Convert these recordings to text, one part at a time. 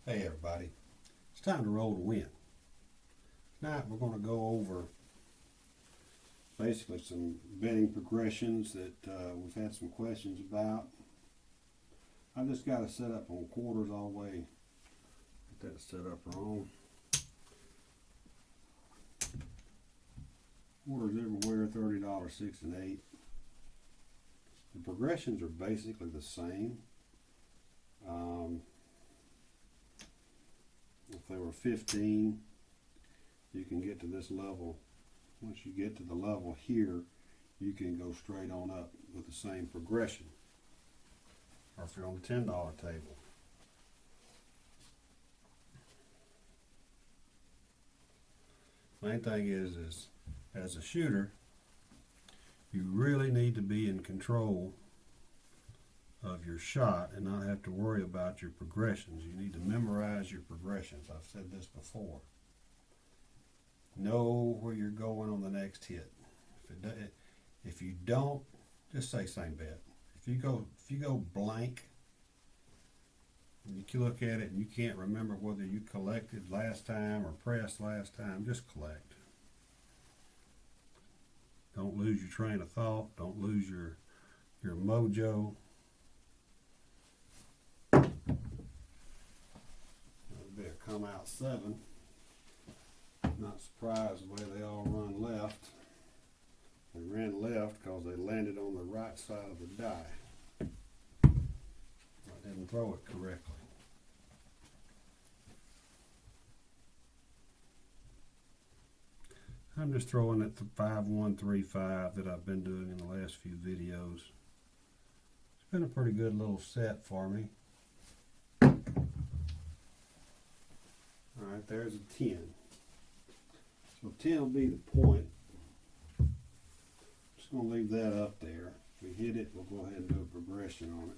Hey everybody, it's time to roll the win. Tonight we're going to go over basically some betting progressions that we've had some questions about. I've just got it set up on quarters all the way. Get that set up wrong. Quarters everywhere, $30, 6 and 8. The progressions are basically the same. If they were 15, you can get to this level. Once you get to the level here, you can go straight on up with the same progression. Or if you're on the $10 table. Main thing is as a shooter, you really need to be in control of your shot and not have to worry about your progressions. You need to memorize your progressions. I've said this before. Know where you're going on the next hit. If you don't, just say same bet. If you go blank and you look at it and you can't remember whether you collected last time or pressed last time, just collect. Don't lose your train of thought. Don't lose your mojo. That'll be a come out 7. Not surprised the way they all run left. They ran left because they landed on the right side of the die. I didn't throw it correctly. I'm just throwing it the 5-1-3-5 that I've been doing in the last few videos. It's been a pretty good little set for me. Alright, there's a 10. So 10 will be the point. Just going to leave that up there. If we hit it, we'll go ahead and do a progression on it.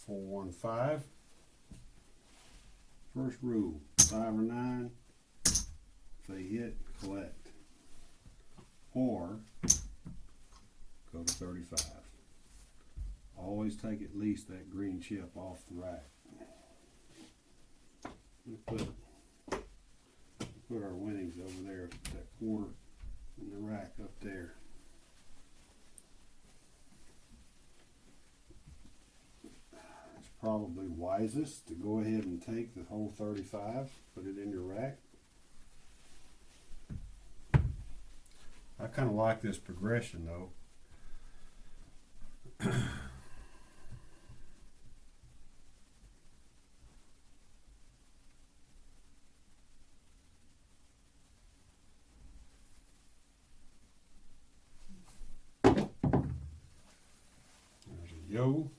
So 4-1-5. First rule, 5 or 9, if they hit, collect. Or go to 35. Always take at least that green chip off the rack. We'll put our winnings over there, that quarter in the rack up there. Probably wisest to go ahead and take the whole 35, put it in your rack. I kind of like this progression though. There's a yo.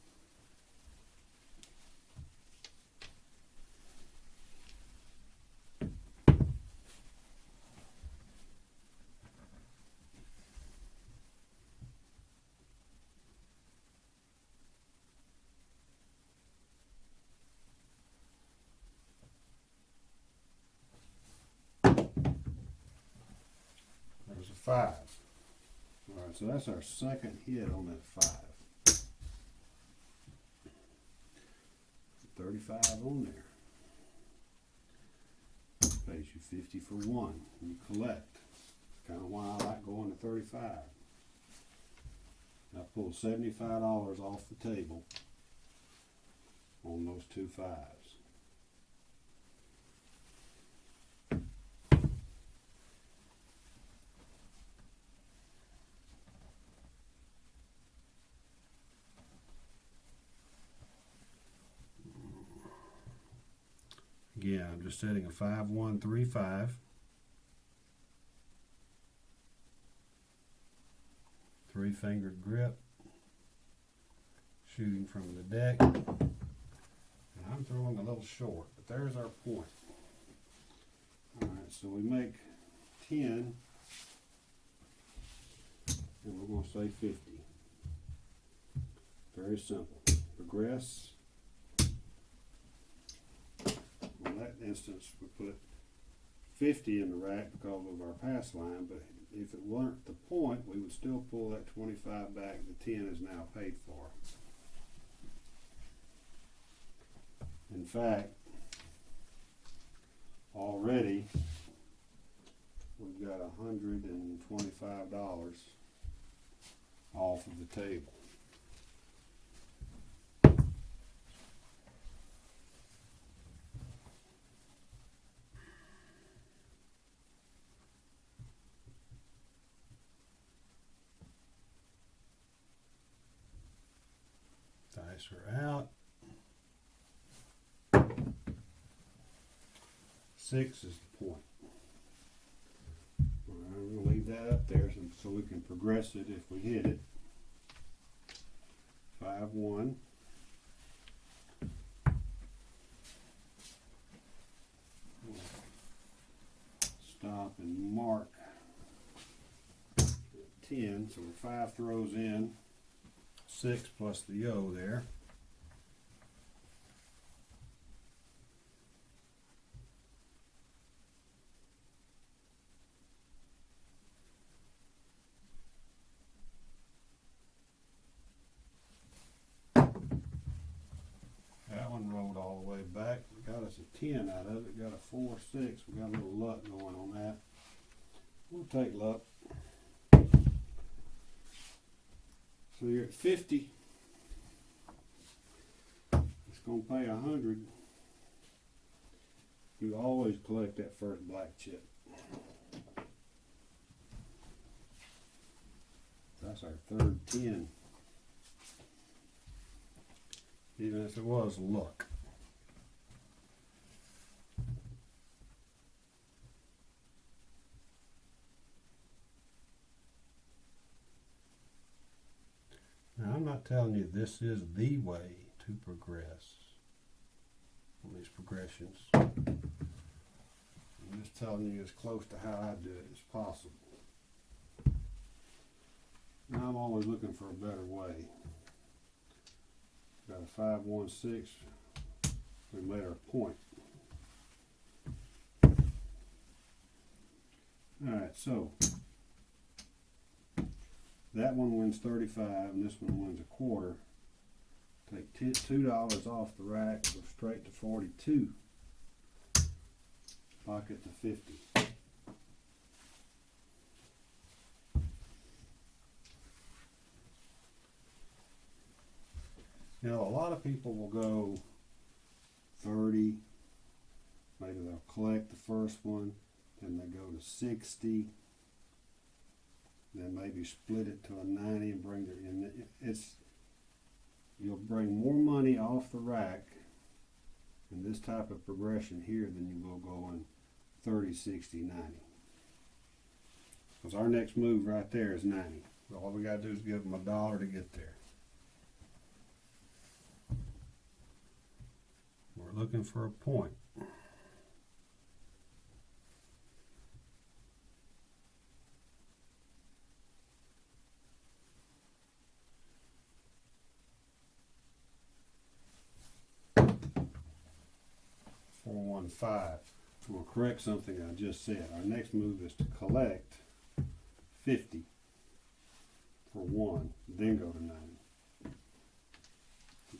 There's a 5. Alright, so that's our second hit on that 5. 35 on there. Pays you 50 for 1. You collect. Kind of why I like going to 35. I pulled $75 off the table on those 2 5s. Again, I'm just setting a 5-1-3-5. 3-fingered grip. Shooting from the deck. And I'm throwing a little short, but there's our point. Alright, so we make 10, and we're going to say 50. Very simple. Progress. In that instance, we put 50 in the rack because of our pass line, but if it weren't the point, we would still pull that 25 back. The 10 is now paid for. In fact, already we've got $125 off of the table. Dice are out. 6 is the point. All right, we're going to leave that up there so we can progress it if we hit it. 5-1. Stop and mark 10, so 5 throws in 6 plus the O there. That one rolled all the way back. We got us a 10 out of it. Got a 4-6. We got a little luck going on that. We'll take luck. So you're at 50. It's going to pay 100. You always collect that first black chip. That's our third 10. Even if it was luck. Now, I'm not telling you this is the way to progress on these progressions. I'm just telling you as close to how I do it as possible. Now, I'm always looking for a better way. Got a 5-1-6. We made our point. Alright, so that one wins 35 and this one wins a quarter. Take $2 off the rack, go straight to 42. Pocket to 50. You know, a lot of people will go 30, maybe they'll collect the first one, then they go to 60, then maybe split it to a 90 and bring their, you'll bring more money off the rack in this type of progression here than you will going 30, 60, 90. Because our next move right there is 90. All we got to do is give them $1 to get there. We're looking for a point. We'll correct something I just said. Our next move is to collect 50 for 1, then go to 90.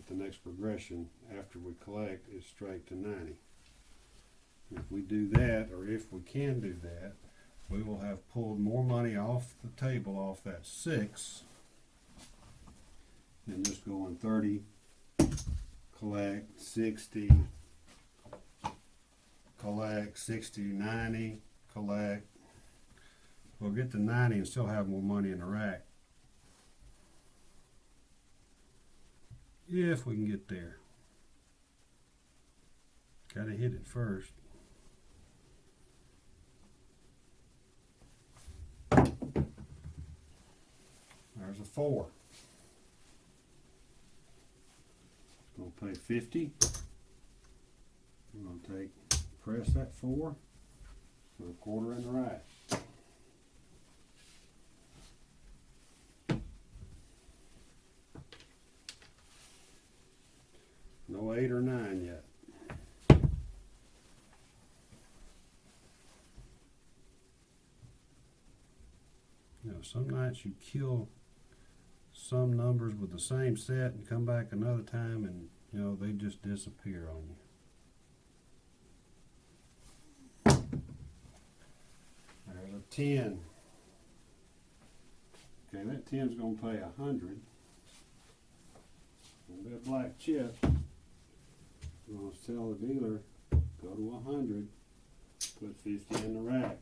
The next progression after we collect is straight to 90. If we do that, or if we can do that, we will have pulled more money off the table off that 6 than just going 30, collect, 60, collect, 60, 90, collect. We'll get to 90 and still have more money in the rack. If we can get there. Gotta hit it first. There's a 4. It's going to pay 50. We're going to press that 4, put a quarter in the rack. some nights you kill some numbers with the same set and come back another time and, they just disappear on you. There's a 10. Okay, that 10's going to pay 100. It'll be a black chip. I'm going to tell the dealer, go to 100, put 50 in the rack.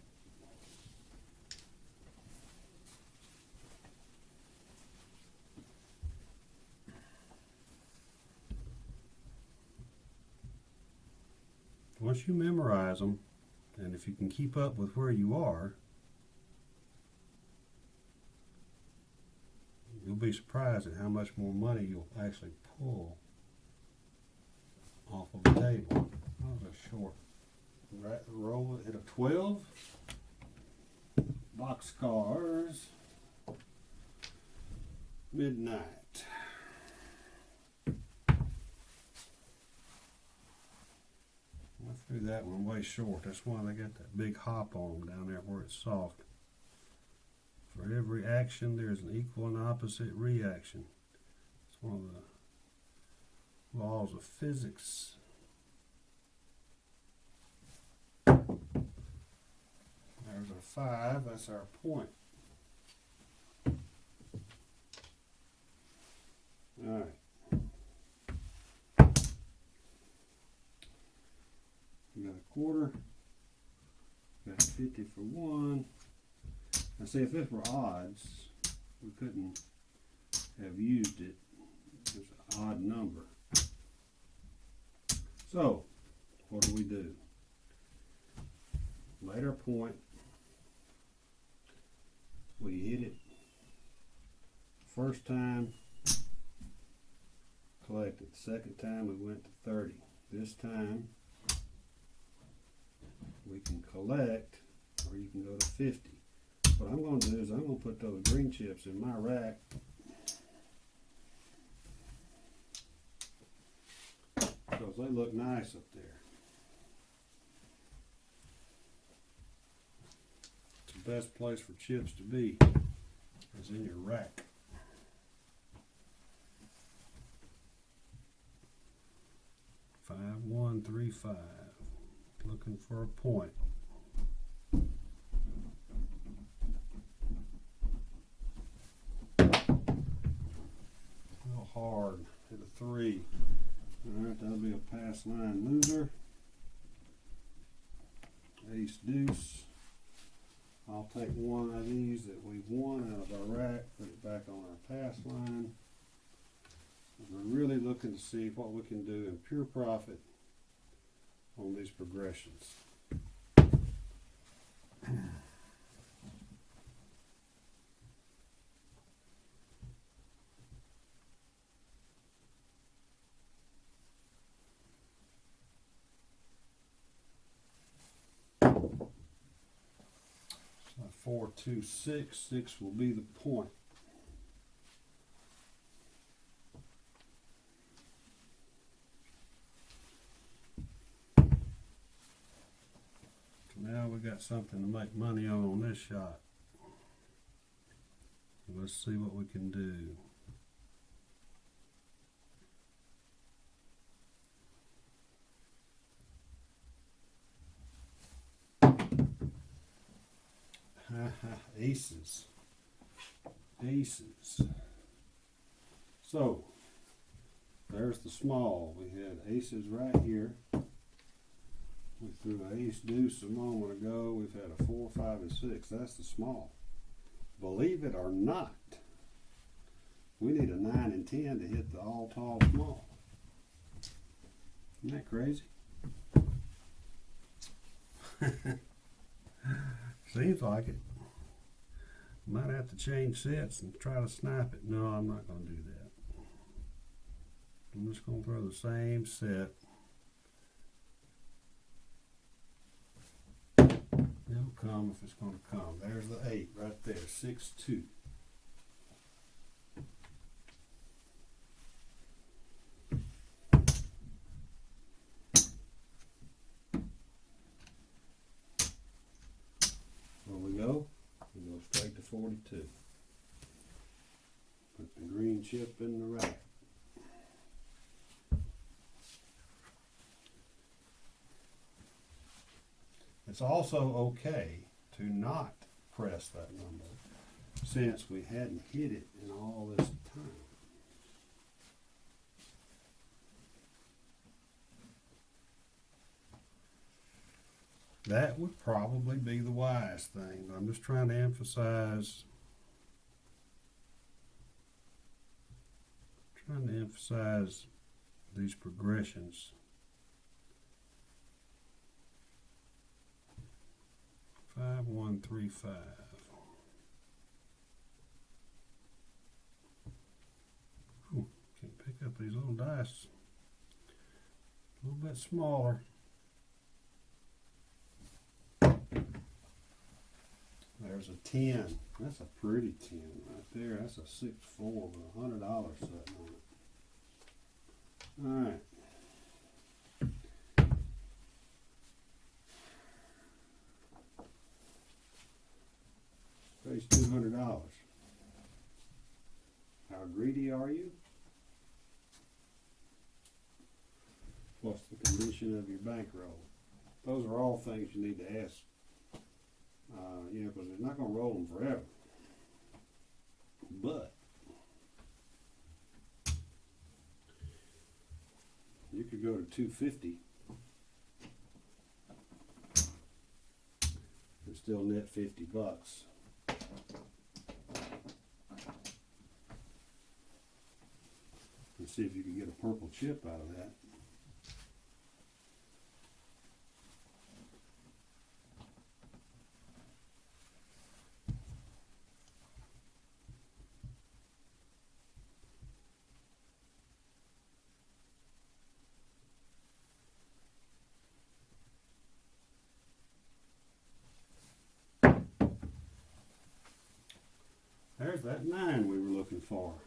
Once you memorize them, and if you can keep up with where you are, you'll be surprised at how much more money you'll actually pull off of the table. That was a short roll. Hit a 12. Boxcars. Midnight. I threw that one way short. That's why they got that big hop on them down there where it's soft. For every action, there's an equal and opposite reaction. It's one of the laws of physics. There's our 5. That's our point. All right. We got a quarter. Got 50 for 1. Now see, if this were odds, we couldn't have used it. It's an odd number. So, what do? Later point, we hit it first time, collected. Second time we went to 30. This time we can collect, or you can go to 50. What I'm going to do is I'm going to put those green chips in my rack because they look nice up there. It's the best place for chips to be is in your rack. Five, 1, 3, 5. Looking for a point. Hard, hit a 3. Alright, that'll be a pass line loser. Ace deuce. I'll take one of these that we've won out of our rack, put it back on our pass line. We're really looking to see what we can do in pure profit on these progressions. So 4, 2, 6. 6 will be the point. Now we got something to make money on this shot. Let's see what we can do. Aces. Aces. So, there's the small. We had aces right here. We threw an ace deuce a moment ago. We've had a 4, 5, and 6. That's the small. Believe it or not, we need a 9 and 10 to hit the all tall small. Isn't that crazy? Seems like it. Might have to change sets and try to snipe it. No, I'm not going to do that. I'm just going to throw the same set. It'll come if it's going to come. There's the 8 right there, 6, 2. Where we go straight to 42. Put the green chip in the rack. It's also okay to not press that number since we hadn't hit it in all this time. That would probably be the wise thing, but I'm just trying to emphasize these progressions. 5135. Ooh, can't pick up these little dice. A little bit smaller. There's a 10. That's a pretty 10 right there. That's a 6-4 with $100 sitting on it. All right. Pays $200. How greedy are you? What's the condition of your bankroll? Those are all things you need to ask. Because they're not going to roll them forever. But you could go to 250 and still net $50. And see if you can get a purple chip out of that. There's that 9 we were looking for.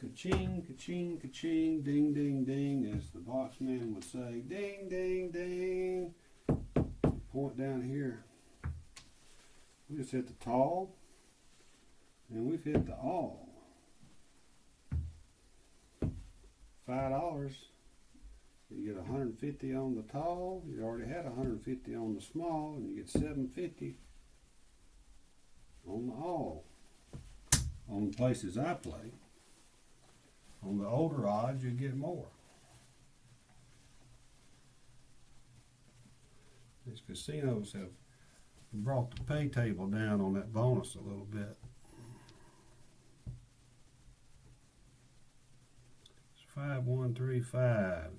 Ka-ching, ka-ching, ka-ching, ding, ding, ding, as the box man would say. Ding, ding, ding. Point down here. We just hit the tall, and we've hit the all. $5. You get 150 on the tall. You already had 150 on the small, and you get 750 on the all. On the places I play, on the older odds, you get more. These casinos have brought the pay table down on that bonus a little bit. It's 5135.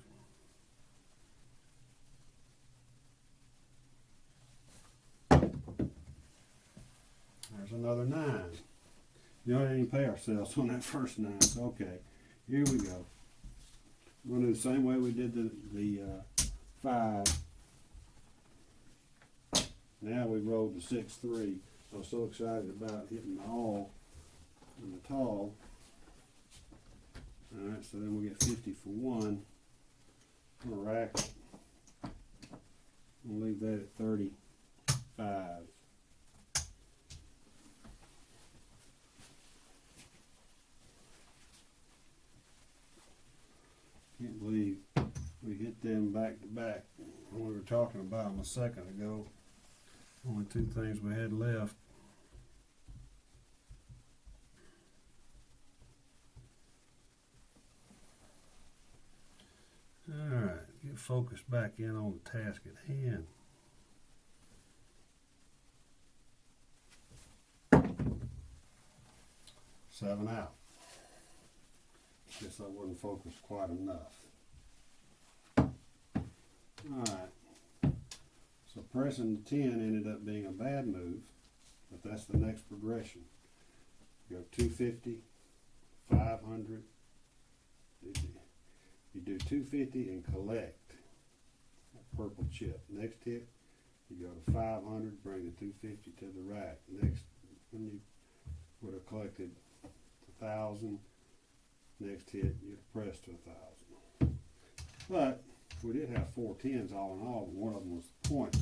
There's another 9. You know, I didn't even pay ourselves on that first 9. So, okay, here we go. We're going to do the same way we did the 5. Now we rolled the 6-3. I was so excited about hitting the all and the tall. All right, so then we get 50 for 1. I'm going to rack it. I'm going to leave that at 35. Can't believe we hit them back to back when we were talking about them a second ago. Only 2 things we had left. Alright, get focused back in on the task at hand. Seven out. Guess I wasn't focused quite enough. Alright. So pressing the 10 ended up being a bad move, but that's the next progression. You go 250, 500. You do 250 and collect that purple chip. Next hit, you go to 500, bring the 250 to the rack. Next, when you would have collected 1,000, next hit, you'd press to 1,000. But we did have 4 10s all in all, but one of them was the point.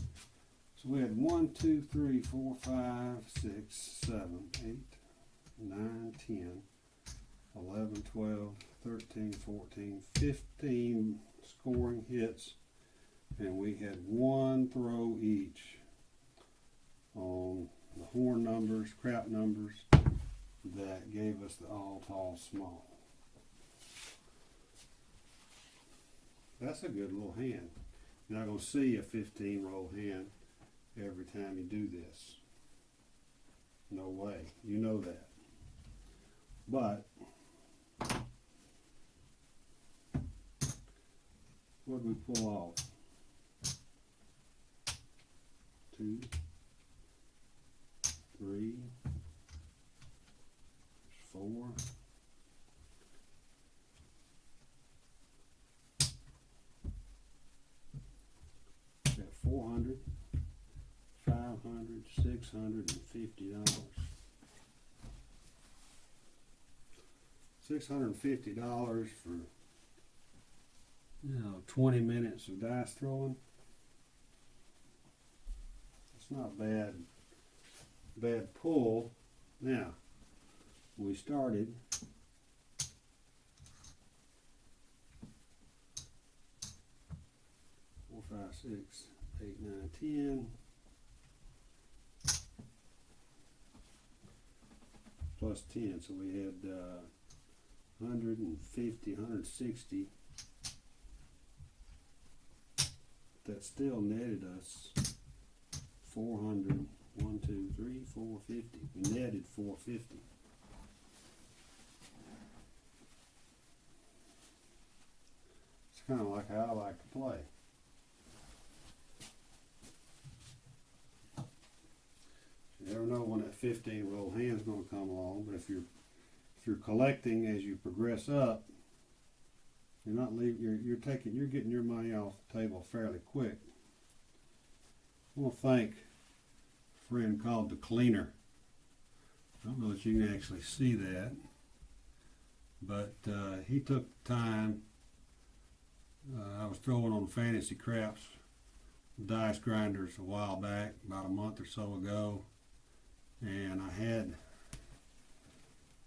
So we had 1, 2, 3, 4, 5, 6, 7, 8, 9, 10, 11, 12, 13, 14, 15 scoring hits, and we had one throw each on the horn numbers, crap numbers, that gave us the all tall small. That's a good little hand. You're not going to see a 15 roll hand every time you do this. No way. You know that. But what did we pull off? 2, 3, 4. Got 400, 500, $650. $650 for 20 minutes of dice throwing. It's not bad pull. Now we started 4, 5, 6, 8, 9, 10. Plus 10, so we had 150, 160. That still netted us 400. 1, 2, 3, 450. We netted 450. It's kind of like how I like to play. You never know when that 15 roll hand's going to come along, but if you're collecting as you progress up, you're not leaving. You're getting your money off the table fairly quick. I want to thank a friend called the Cleaner. I don't know if you can actually see that, but he took the time. I was throwing on Fantasy Craps dice grinders a while back, about a month or so ago, and I had,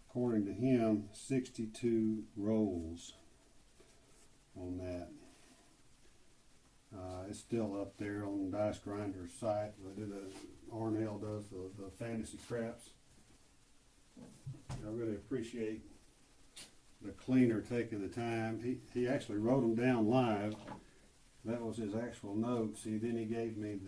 according to him, 62 rolls on that. It's still up there on Dice Grinder's site. Arnell does the Fantasy Craps. I really appreciate the Cleaner taking the time. He actually wrote them down live. That was his actual notes. Then he gave me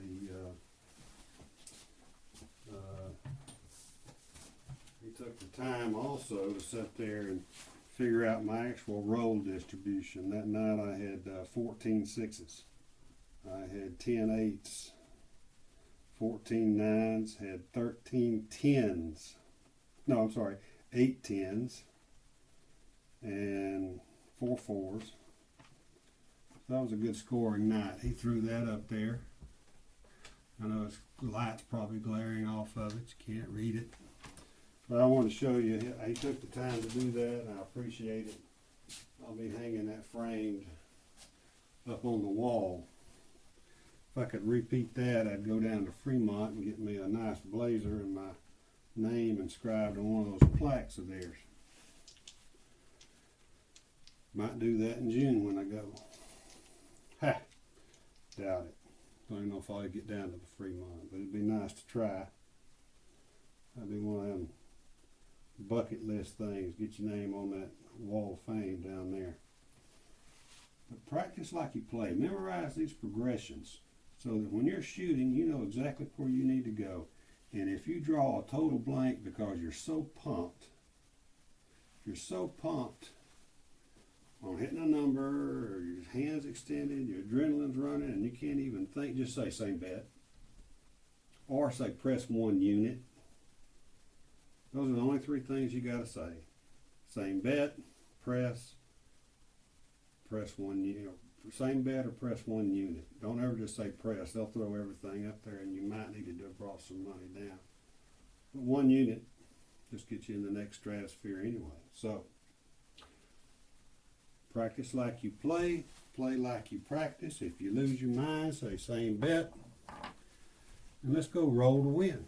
he took the time also to sit there and figure out my actual roll distribution. That night I had 14 sixes. I had 10 eights, 14 nines, had 13 tens. No, I'm sorry, 8 tens and 4 fours. That was a good scoring night. He threw that up there. I know his light's probably glaring off of it. You can't read it. But I want to show you, he took the time to do that, and I appreciate it. I'll be hanging that framed up on the wall. If I could repeat that, I'd go down to Fremont and get me a nice blazer and my name inscribed on one of those plaques of theirs. Might do that in June when I go. Ha! Doubt it. Don't even know if I'll get down to the Fremont, but it'd be nice to try. That'd be one of them bucket list things. Get your name on that wall of fame down there. But practice like you play. Memorize these progressions so that when you're shooting, you know exactly where you need to go. And if you draw a total blank because you're so pumped on hitting a number, or your hands extended, your adrenaline's running, and you can't even think, just say same bet. Or say press 1 unit. Those are the only 3 things you got to say. Same bet, press 1 unit. Same bet or press 1 unit. Don't ever just say press. They'll throw everything up there and you might need to draw some money down. But 1 unit just gets you in the next stratosphere anyway. So, practice like you play like you practice. If you lose your mind, say same bet. and let's go roll to win.